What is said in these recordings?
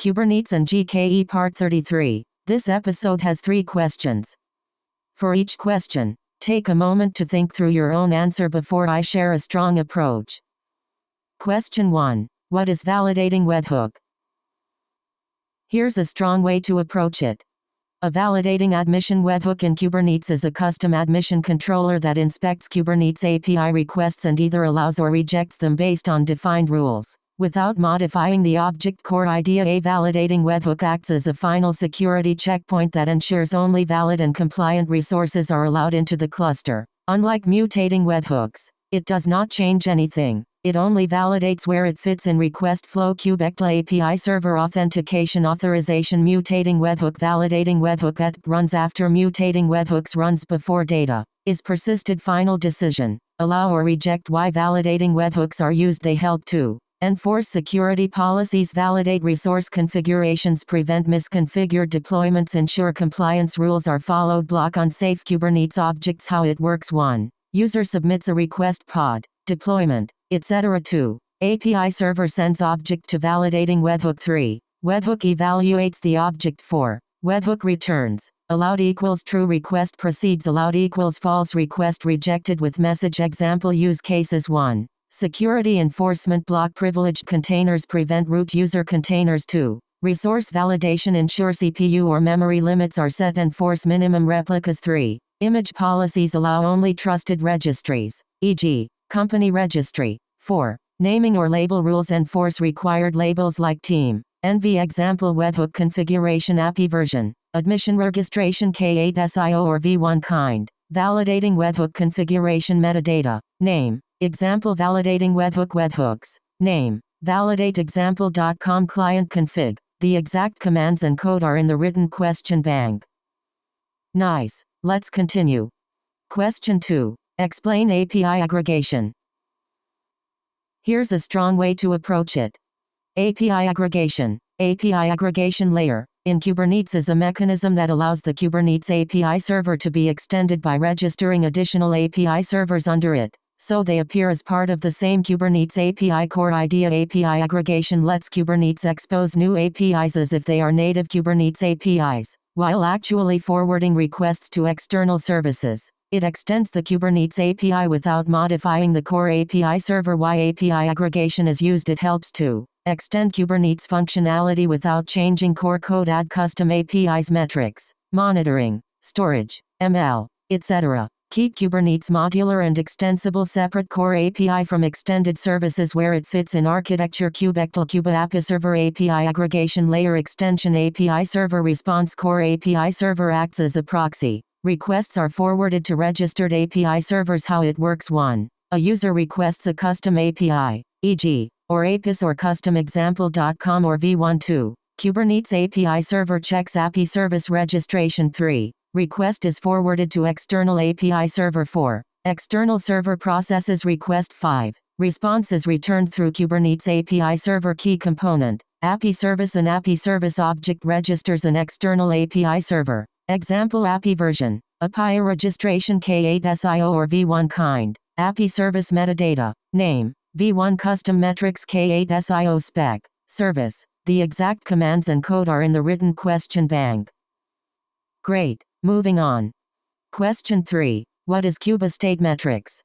Kubernetes and GKE Part 33. This episode has 3 questions. For each question, take a moment to think through your own answer before I share a strong approach. Question 1. What is validating webhook? Here's a strong way to approach it. A validating admission webhook in Kubernetes is a custom admission controller that inspects Kubernetes API requests and either allows or rejects them based on defined rules. Without modifying the object core idea, a validating webhook acts as a final security checkpoint that ensures only valid and compliant resources are allowed into the cluster. Unlike mutating webhooks, it does not change anything. It only validates where it fits in request flow. Kubectl API server authentication authorization. Mutating webhook. Validating webhook at runs after mutating webhooks runs before data is persisted. Final decision. Allow or reject why validating webhooks are used. They help to enforce security policies, validate resource configurations, prevent misconfigured deployments, ensure compliance rules are followed, block unsafe Kubernetes objects. How it works: 1. User submits a request, pod, deployment, etc. 2. API server sends object to validating webhook. 3. Webhook evaluates the object. 4. Webhook returns. Allowed equals true, request proceeds. Allowed equals false, request rejected with message. Example use cases: 1. Security enforcement. Block privileged containers, prevent root user containers. 2. Resource validation, ensure CPU or memory limits are set, enforce minimum replicas. 3. Image policies, allow only trusted registries, e.g., company registry. 4. Naming or label rules, enforce required labels like team, NV. Example webhook configuration: API version, admission registration, K8SIO or V1 kind. Validating webhook configuration metadata, name. Example validating webhook. Webhooks name. Validate example.com client config. The exact commands and code are in the written question bank. Nice. Let's continue. Question 2. Explain API aggregation. Here's a strong way to approach it. API aggregation. API aggregation layer in Kubernetes is a mechanism that allows the Kubernetes API server to be extended by registering additional API servers under it, so they appear as part of the same Kubernetes API core idea. API aggregation lets Kubernetes expose new APIs as if they are native Kubernetes APIs, while actually forwarding requests to external services. It extends the Kubernetes API without modifying the core API server. Why API aggregation is used: it helps to extend Kubernetes functionality without changing core code, add custom APIs, metrics, monitoring, storage, ML, etc. Keep Kubernetes modular and extensible. Separate core API from extended services where it fits in architecture. Kubectl API server API aggregation layer extension. API server response. Core API server acts as a proxy. Requests are forwarded to registered API servers. How it works: 1. A user requests a custom API, e.g., or APIs or custom example.com or v1. 2. Kubernetes API server checks API service registration. 3. Request is forwarded to external API server. 4. External server processes request. 5. Response is returned through Kubernetes API server key component. API service. An API service object registers an external API server. Example API version, API registration, K8SIO or V1 kind. API service metadata, name, V1 custom metrics, K8SIO spec, service. The exact commands and code are in the written question bank. Great. Moving on. Question 3. What is Kubestate metrics?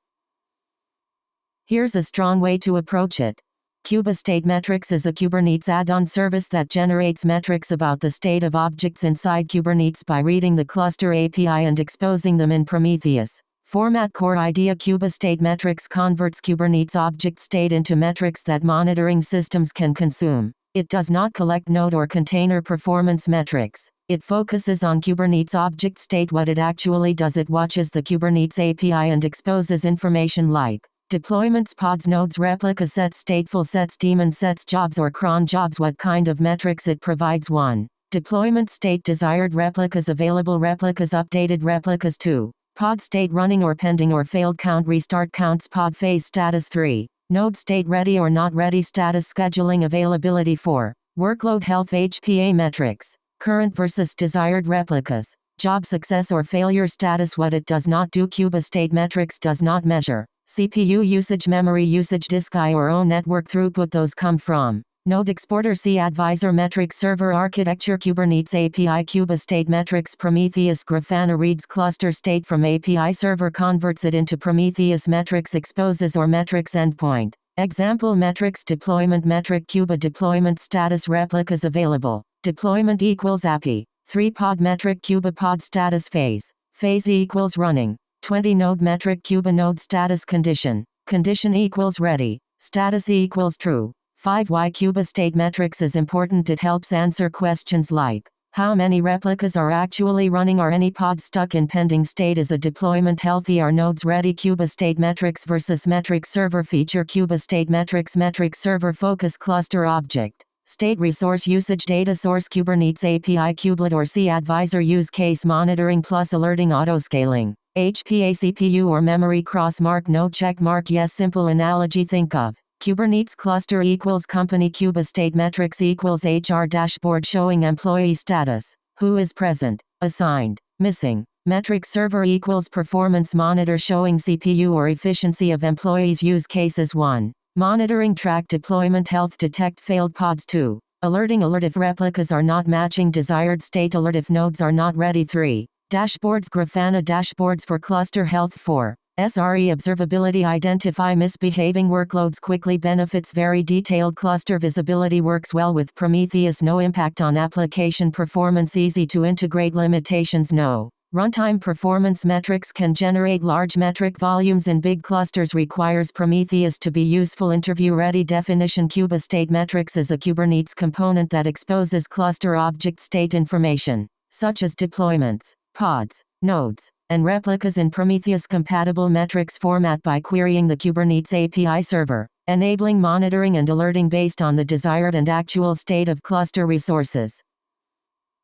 Here's a strong way to approach it. Kubestate metrics is a Kubernetes add-on service that generates metrics about the state of objects inside Kubernetes by reading the cluster API and exposing them in Prometheus format. Core idea: Kubestate metrics converts Kubernetes object state into metrics that monitoring systems can consume. It does not collect node or container performance metrics. It focuses on Kubernetes object state. What it actually does: it watches the Kubernetes API and exposes information like deployments, pods, nodes, replica sets, stateful sets, daemon sets, jobs or cron jobs. What kind of metrics it provides: 1. Deployment state, desired replicas, available replicas, updated replicas. 2. Pod state, running or pending or failed count, restart counts, pod phase status. 3. Node state, ready or not ready status, scheduling availability. 4. Workload health, HPA metrics, current versus desired replicas, job success or failure status. What it does not do: Kubestate metrics does not measure CPU usage, memory usage, disk I/O network throughput. Those come from Node Exporter C Advisor Metrics Server Architecture Kubernetes API Kuba State Metrics Prometheus Grafana reads cluster state from API server, converts it into Prometheus metrics, exposes or metrics endpoint. Example metrics deployment metric Kuba deployment status replicas available. Deployment equals API. 3 pod metric Kuba pod status phase. Phase equals running. 20 node metric Kuba node status condition. Condition equals ready. Status equals true. 5 Why Kuba state metrics is important. It helps answer questions like how many replicas are actually running, are any pods stuck in pending state, is a deployment healthy, are nodes ready. Kuba state metrics versus metric server feature. Kuba state metrics metric server focus cluster object. State resource usage data source Kubernetes API kubelet or C advisor use case monitoring plus alerting autoscaling. HPA CPU or memory cross mark no check mark yes. Simple analogy, think of Kubernetes cluster equals company Kuba state metrics equals HR dashboard showing employee status, who is present, assigned, missing. Metric server equals performance monitor showing CPU or efficiency of employees. Use cases 1. Monitoring track deployment health, detect failed pods. 2. Alerting alert if replicas are not matching desired state, alert if nodes are not ready. 3. Dashboards Grafana dashboards for cluster health. 4. SRE observability identify misbehaving workloads quickly. Benefits very detailed cluster visibility works well with Prometheus. No impact on application performance, easy to integrate. Limitations no runtime performance metrics can generate large metric volumes in big clusters, requires Prometheus to be useful. Interview ready definition. Kuba state metrics is a Kubernetes component that exposes cluster object state information, such as deployments, pods, nodes, and replicas in Prometheus-compatible metrics format by querying the Kubernetes API server, enabling monitoring and alerting based on the desired and actual state of cluster resources.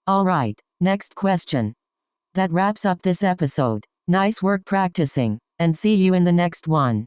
Alright, next question. That wraps up this episode. Nice work practicing, and see you in the next one.